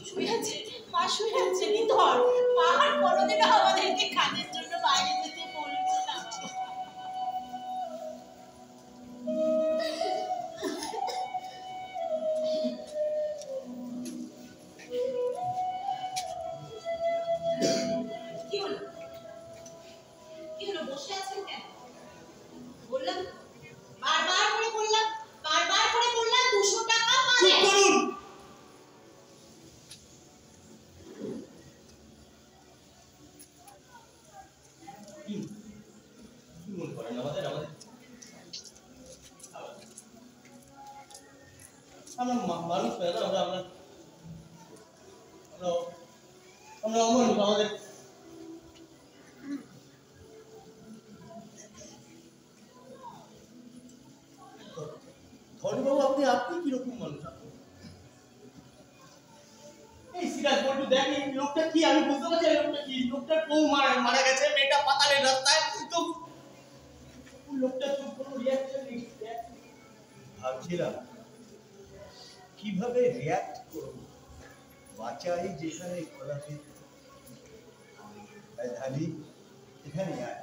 শুয়ে আছে, মা শুয়ে আছে নিধর। মা আর কোনোদিনও আমাদেরকে কাজের জন্য বাইরে যেতে বলবে না। কি হলো? কি হলো? বসে আছেন কেন? বললাম, বারবার করে বললাম 200 টাকা মানে। চুপ করুন। কি মনে করেন আমাদের আমরা মানুষ না, আমরা অমানুষ। আমাদের ধনীবাবু, আপনি কিরকম মানুষ? এই সিরাজ বলটু দেখ, এই লোকটা কি, আমি বুঝতে পারছি লোকটা কি। লোকটার বউ মারা গেছে, মেয়েটা পাতালের রাস্তায়, তো লোকটা চুপ কোনো রিয়াকশন নেই। ভাবছিলাম কিভাবে রিয়াক্ট করব। বাঁচাই যেখানে খোলাতে ধানি এখানে আয়।